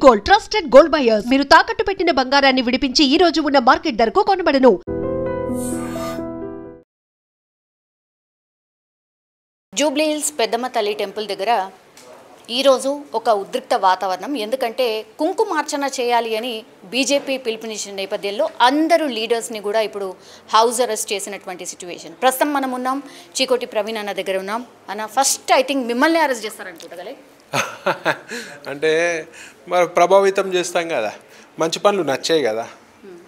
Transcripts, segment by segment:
Gold trusted gold buyers మీరు తాకట్టు పెట్టిన బంగారాన్ని విడిపించి ఈ రోజు ఉన్న మార్కెట్ ధరకు కొనబడను. జూబ్లీ హిల్స్ పెద్దమ్మ తల్లి టెంపుల్ దగ్గర ఈరోజు ఒక ఉద్రిక్త వాతావరణం. ఎందుకంటే కుంకుమార్చన చేయాలి అని బీజేపీ పిలుపునిచ్చిన నేపథ్యంలో అందరూ లీడర్స్ని కూడా ఇప్పుడు హౌస్ అరెస్ట్ చేసినటువంటి సిచ్యువేషన్. ప్రస్తుతం మనం ఉన్నాం చీకోటి ప్రవీణ్ అన్న దగ్గర ఉన్నాం. అన్న ఫస్ట్ ఐ థింక్ మిమ్మల్ని అరెస్ట్ చేస్తారనుకుంటా. అంటే మరి ప్రభావితం చేస్తాం కదా, మంచి పనులు నచ్చాయి కదా.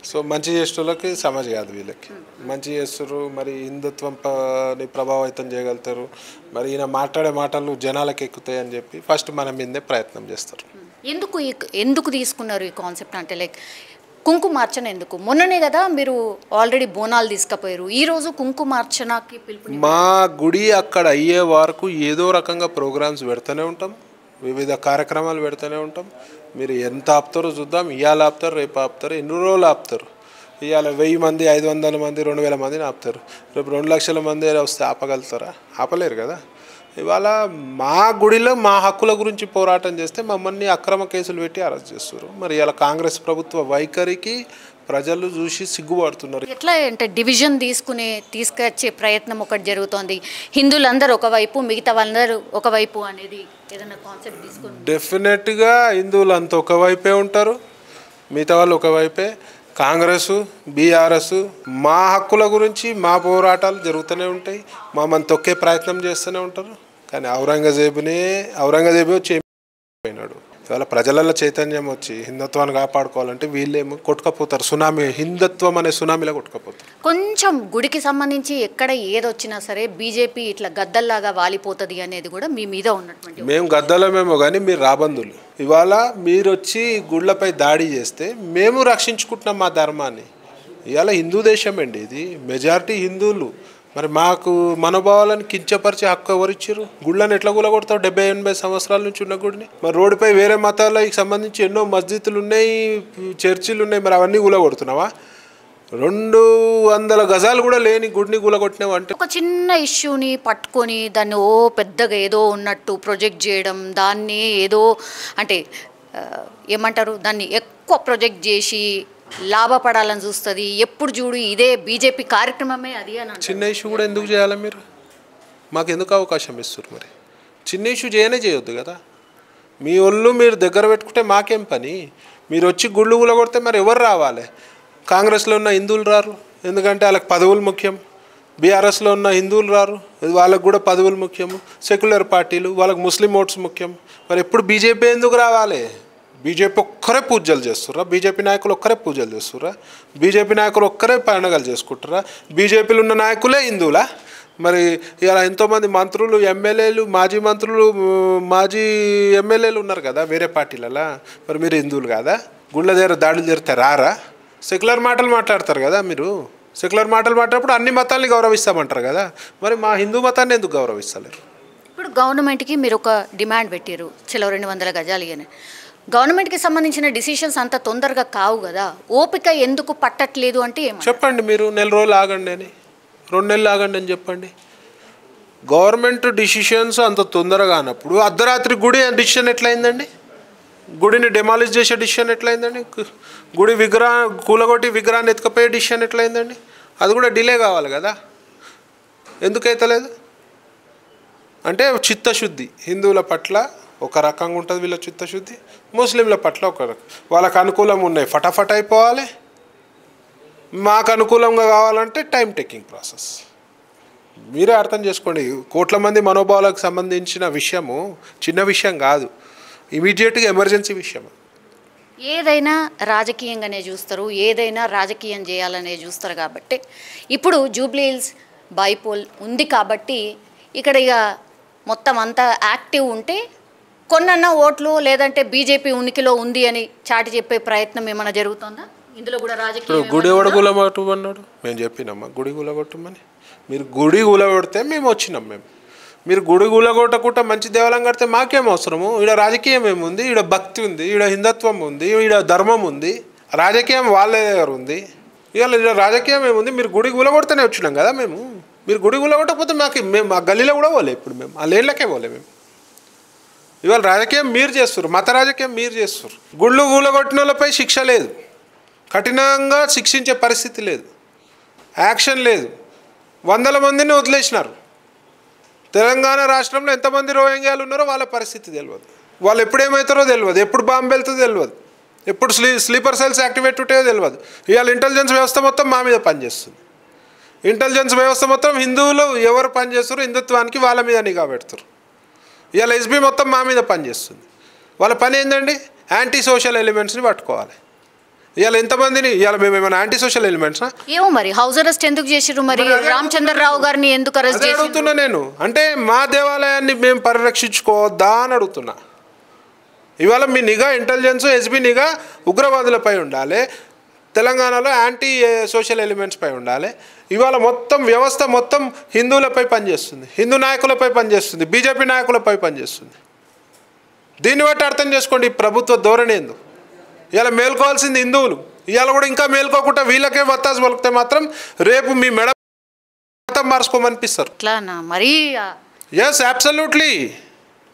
సో మంచి చేసేటోళ్ళకి సమాజ్ కాదు, వీళ్ళకి మంచి చేస్తారు. మరి హిందుత్వంని ప్రభావితం చేయగలుగుతారు. మరి ఈయన మాట్లాడే మాటలు జనాలకు ఎక్కుతాయి అని చెప్పి ఫస్ట్ మన మీదే ప్రయత్నం చేస్తారు. ఎందుకు తీసుకున్నారు ఈ కాన్సెప్ట్? అంటే లైక్ కుంకుమార్చన ఎందుకు? మొన్ననే కదా మీరు ఆల్రెడీ బోనాలు తీసుకుపోయారు, ఈరోజు కుంకుమార్చనకి పిలుపు. మా గుడి అక్కడ అయ్యే వరకు ఏదో రకంగా ప్రోగ్రామ్స్ పెడుతూనే ఉంటాం, వివిధ కార్యక్రమాలు పెడుతూనే ఉంటాం. మీరు ఎంత ఆపుతారో చూద్దాం. ఇవాళ ఆపుతారు, రేపు ఆపుతారు, ఎన్ని రోజులు ఆపుతారు. ఇవాళ 1000 మంది, 500 మంది, 2000 మందిని ఆపుతారు. రేపు 2 లక్షల మంది వస్తే ఆపగలుగుతారా? ఆపలేరు కదా. ఇవాళ మా గుడిలో మా హక్కుల గురించి పోరాటం చేస్తే మమ్మల్ని అక్రమ కేసులు పెట్టి అరెస్ట్ చేస్తారు. మరి ఇలా కాంగ్రెస్ ప్రభుత్వ వైఖరికి ప్రజలు చూసి సిగ్గుపడుతున్నారు. ఎట్లా అంటే డివిజన్ తీసుకొచ్చే ప్రయత్నం ఒకటి జరుగుతోంది. హిందువులందరూ ఒకవైపు, మిగతా వాళ్ళందరూ ఒకవైపు అనేది ఏదైనా కాన్సెప్ట్ తీసుకుని డెఫినెట్గా హిందువులు అంతా ఒకవైపే ఉంటారు, మిగతా వాళ్ళు ఒకవైపే. కాంగ్రెస్, బీఆర్ఎస్ మా హక్కుల గురించి మా పోరాటాలు జరుగుతూనే ఉంటాయి, మమ్మల్ని తొక్కే ప్రయత్నం చేస్తూనే ఉంటారు. కానీ ఔరంగజేబే వచ్చి పోయినాడు. ఇవాళ ప్రజలలో చైతన్యం వచ్చి హిందుత్వాన్ని కాపాడుకోవాలంటే వీళ్ళేమో కొట్టుకపోతారు. సునామీ, హిందుత్వం అనే సునామీలో కొట్టుకపోతారు. కొంచెం గుడికి సంబంధించి ఎక్కడ ఏదొచ్చినా సరే బీజేపీ ఇట్లా గద్దల్లాగా వాలిపోతుంది అనేది కూడా మీ మీద ఉన్నటువంటి. మేము గద్దలమేమో కానీ మీరు రాబందులు. ఇవాళ మీరు వచ్చి గుళ్ళపై దాడి చేస్తే మేము రక్షించుకుంటున్నాం మా ధర్మాన్ని. ఇవాళ హిందూ దేశం అండి ఇది, మెజారిటీ హిందువులు. మరి మాకు మనోభావాలను కించపరిచే హక్కు ఎవరిచ్చారు? గుళ్ళని ఎట్లా కూలగొడతావు? 70-80 సంవత్సరాల నుంచి ఉన్న గుడిని. మరి రోడ్డుపై వేరే మతాలకు సంబంధించి ఎన్నో మస్జిద్లు ఉన్నాయి, చర్చిలు ఉన్నాయి, మరి అవన్నీ కూలగొడుతున్నావా? 200 గజాలు కూడా లేని గుడిని కూలగొట్టినావు అంటే. ఒక చిన్న ఇష్యూని పట్టుకొని దాన్ని పెద్దగా ఏదో ఉన్నట్టు ప్రొజెక్ట్ చేయడం, దాన్ని ఏదో అంటే ఏమంటారు, దాన్ని ఎక్కువ ప్రొజెక్ట్ చేసి లాభపడాలని చూస్తుంది. ఎప్పుడు చూడు ఇదే బీజేపీ కార్యక్రమమే అది అని. చిన్న ఇష్యూ కూడా ఎందుకు చేయాలి? మీరు మాకు ఎందుకు అవకాశం ఇస్తారు? మరి చిన్న ఇష్యూ చేయొద్దు కదా. మీ ఒళ్ళు మీరు దగ్గర పెట్టుకుంటే మాకేం పని? మీరు వచ్చి గుళ్ళు కూలగొడితే మరి ఎవరు రావాలి? కాంగ్రెస్లో ఉన్న హిందువులు రారు, ఎందుకంటే వాళ్ళకి పదవులు ముఖ్యం. బీఆర్ఎస్లో ఉన్న హిందువులు రారు, వాళ్ళకు కూడా పదవులు ముఖ్యము. సెక్యులర్ పార్టీలు, వాళ్ళకి ముస్లిం ఓట్స్ ముఖ్యం. మరి ఎప్పుడు బీజేపీ ఎందుకు రావాలి? బీజేపీ ఒక్కరే పూజలు చేస్తుర్రా? బీజేపీ నాయకులు ఒక్కరే పూజలు చేస్తుర్రా? బీజేపీ నాయకులు ఒక్కరే పండుగలు చేసుకుంటారా? బీజేపీలో ఉన్న నాయకులే హిందువులా? మరి ఇలా ఎంతోమంది మంత్రులు, ఎమ్మెల్యేలు, మాజీ మంత్రులు, మాజీ ఎమ్మెల్యేలు ఉన్నారు కదా వేరే పార్టీలలో. మరి మీరు హిందువులు కాదా? గుళ్ళ దగ్గర దాడులు జరిగితే రారా? సెక్యులర్ మాటలు మాట్లాడతారు కదా మీరు. సెక్యులర్ మాటలు మాట్లాడినప్పుడు అన్ని మతాల్ని గౌరవిస్తామంటారు కదా. మరి మా హిందూ మతాన్ని ఎందుకు గౌరవిస్తలేరు? ఇప్పుడు గవర్నమెంట్కి మీరు ఒక డిమాండ్ పెట్టారు, చెలో 200 గజాలు అని. గవర్నమెంట్కి సంబంధించిన డిసిషన్స్ అంత తొందరగా కావు కదా, ఓపిక ఎందుకు పట్టట్లేదు అంటే చెప్పండి. మీరు 1 నెల రోజులు ఆగండి అని, 2 నెలలు ఆగండి అని చెప్పండి. గవర్నమెంట్ డిసిషన్స్ అంత తొందరగా అన్నప్పుడు అర్ధరాత్రి గుడి డిసిషన్ ఎట్లయిందండి? గుడిని డెమాలిష్ చేసే డిసిషన్ ఎట్లయిందండి? గుడి కూలగొట్టి విగ్రహాన్ని ఎత్తుకపోయే డిసిషన్ ఎట్లయిందండి? అది కూడా డిలే కావాలి కదా. ఎందుకైతలేదు? అంటే చిత్తశుద్ధి హిందువుల పట్ల ఒక రకంగా ఉంటుంది వీళ్ళ చిత్తశుద్ధి, ముస్లింల పట్ల ఒక రకం. వాళ్ళకు అనుకూలంగా ఉన్నాయి ఫటాఫట్ అయిపోవాలి, మాకు అనుకూలంగా కావాలంటే టైం టేకింగ్ ప్రాసెస్. మీరే అర్థం చేసుకోండి. కోట్ల మంది మనోభావాలకు సంబంధించిన విషయము చిన్న విషయం కాదు, ఇమీడియట్గా ఎమర్జెన్సీ విషయం. ఏదైనా రాజకీయంగానే చూస్తారు, ఏదైనా రాజకీయం చేయాలనే చూస్తారు. కాబట్టి ఇప్పుడు జూబ్లీ హిల్స్ బైపోల్ ఉంది కాబట్టి ఇక్కడ ఇక మొత్తం అంతా యాక్టివ్ ఉంటే కొన్న ఓట్లు లేదంటే బీజేపీ ఉనికిలో ఉంది అని చాటి చెప్పే ప్రయత్నం ఏమైనా జరుగుతుందా? ఇందులో కూడా రాజకీయం. గుడి ఎవడ కూలగొట్టమన్నాడు? మేము చెప్పినామా గుడి కూలగొట్టమని? మీరు గుడి కూలగొడితే మేము వచ్చినాం. మీరు గుడి కూలగొట్టకుండా మంచి దేవాలయం కడితే మాకేం అవసరము? ఈడ రాజకీయం ఏముంది? ఈడ భక్తి ఉంది, ఈడ హిందుత్వం ఉంది, ఈడ ధర్మం ఉంది. రాజకీయం వాళ్ళ దగ్గర ఉంది. ఇవాళ రాజకీయం ఏముంది? మీరు గుడి కూలగొడితేనే వచ్చినాం కదా మేము. మీరు గుడి కూలగొట్టకపోతే మేము ఆ గల్లీలో కూడా పోలే. ఇప్పుడు మేము ఆ లేన్లకే పోలే. మేము ఇవాళ రాజకీయం మీరు చేస్తారు, మత రాజకీయం మీరు చేస్తారు. గుళ్ళు కూలగొట్టిన వాళ్ళపై శిక్ష లేదు, కఠినంగా శిక్షించే పరిస్థితి లేదు, యాక్షన్ లేదు. 100 మందిని వదిలేసినారు. తెలంగాణ రాష్ట్రంలో ఎంతమంది రోహింగ్యాలు ఉన్నారో వాళ్ళ పరిస్థితి తెలియదు, వాళ్ళు ఎప్పుడేమవుతారో తెలియదు, ఎప్పుడు బాంబు వెళ్తుందో తెలియదు, ఎప్పుడు స్లీపర్ సెల్స్ యాక్టివేట్ ఉంటాయో తెలియదు. ఇవాళ ఇంటెలిజెన్స్ వ్యవస్థ మొత్తం మా మీద పనిచేస్తుంది. ఇంటెలిజెన్స్ వ్యవస్థ మొత్తం హిందువులు ఎవరు పనిచేస్తారో హిందుత్వానికి వాళ్ళ మీద నిఘా పెడతారు. ఇవాళ ఎస్బీ మొత్తం మా మీద పనిచేస్తుంది. వాళ్ళ పని ఏంటండి? యాంటీ సోషల్ ఎలిమెంట్స్ని పట్టుకోవాలి. ఇవాళ ఎంతమందిని, ఇవాళ మేము ఏమైనా యాంటీ సోషల్ ఎలిమెంట్స్నా? ఏమో మరి హౌస్ అరెస్ట్ ఎందుకు చేసిర్రు? మరి రామచంద్రరావు గారిని ఎందుకు అరెస్ట్ చేసిర్రు అడుగుతున్నా నేను. అంటే మా దేవాలయాన్ని మేము పరిరక్షించుకోవద్దా అని అడుగుతున్నా. ఇవాళ మీ నిఘా ఇంటెలిజెన్స్ ఎస్బీ నిఘా ఉగ్రవాదులపై ఉండాలి, తెలంగాణలో యాంటీ సోషల్ ఎలిమెంట్స్పై ఉండాలి. ఇవాళ మొత్తం వ్యవస్థ మొత్తం హిందువులపై పనిచేస్తుంది, హిందూ నాయకులపై పనిచేస్తుంది, బీజేపీ నాయకులపై పనిచేస్తుంది. దీన్ని బట్టి అర్థం చేసుకోండి ఈ ప్రభుత్వ ధోరణి ఏందో. ఇవాళ మేల్కోవాల్సింది హిందువులు, ఇవాళ కూడా ఇంకా మేల్కోకుండా వీళ్ళకే వత్తాసు పలికితే మాత్రం రేపు మీ మెడ మార్చుకోమనిపిస్తారు. మరి ఎస్, అబ్సల్యూట్లీ.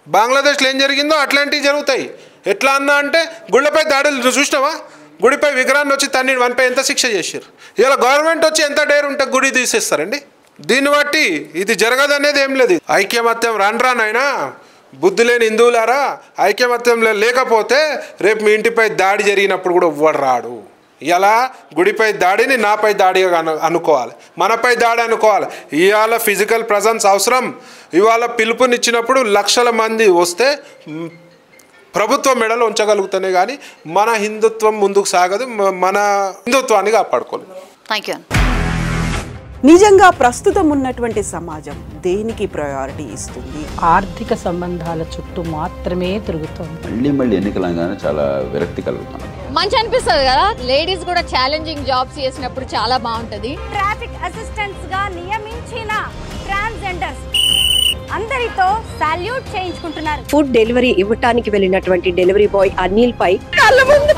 బంగ్లాదేశ్లో ఏం జరిగిందో అట్లాంటివి జరుగుతాయి. ఎట్లా అన్నా అంటే గుళ్ళపై దాడులు చూసినావా? గుడిపై విగ్రహాన్ని వచ్చి తన్ని వన్పై ఎంత శిక్ష చేశారు. ఇలా గవర్నమెంట్ వచ్చి ఎంత డేర్ ఉంటే గుడి తీసేస్తారండి. దీన్ని బట్టి ఇది జరగదనేది ఏం లేదు. ఐక్యమత్యం రానైనా బుద్ధి లేని హిందువులారా, ఐక్యమత్యంలో లేకపోతే రేపు మీ ఇంటిపై దాడి జరిగినప్పుడు కూడా ఎవ్వడు రాడు. ఇలా గుడిపై దాడిని నాపై దాడిగా అనుకోవాలి, మనపై దాడి అనుకోవాలి. ఇవాళ ఫిజికల్ ప్రజెన్స్ అవసరం. ఇవాళ పిలుపునిచ్చినప్పుడు లక్షల మంది వస్తే ప్రభుత్వం మెడలో ఉంచగలుగుతానే కానీ మన హిందుత్వం ముందుకు సాగదు, మన హిందుత్వాన్ని కాపాడుకోలేదు. Thank you. నిజంగా ప్రస్తుతం ఉన్నటువంటి సమాజం దేనికి ప్రయారిటీ ఇస్తుంది? ఆర్థిక సంబంధాల చుట్టూ మాత్రమే తిరుగుతుంది. మళ్ళీ ఎన్నికలంగానే చాలా విరక్తి కలుగుతాను. మంచి అనిపిస్తుంది కదా, లేడీస్ కూడా ఛాలెంజింగ్ జాబ్స్ చేసినప్పుడు చాలా బాగుంటది. ట్రాఫిక్ అసిస్టెంట్స్ గా నియమించిన ట్రాన్స్జెండర్స్ అందరితో సాల్యూట్ చేయించుకుంటున్నారు. ఫుడ్ డెలివరీ ఇవ్వటానికి వెళ్ళినటువంటి డెలివరీ బాయ్ అనిల్ పై కళ్ళ ముందు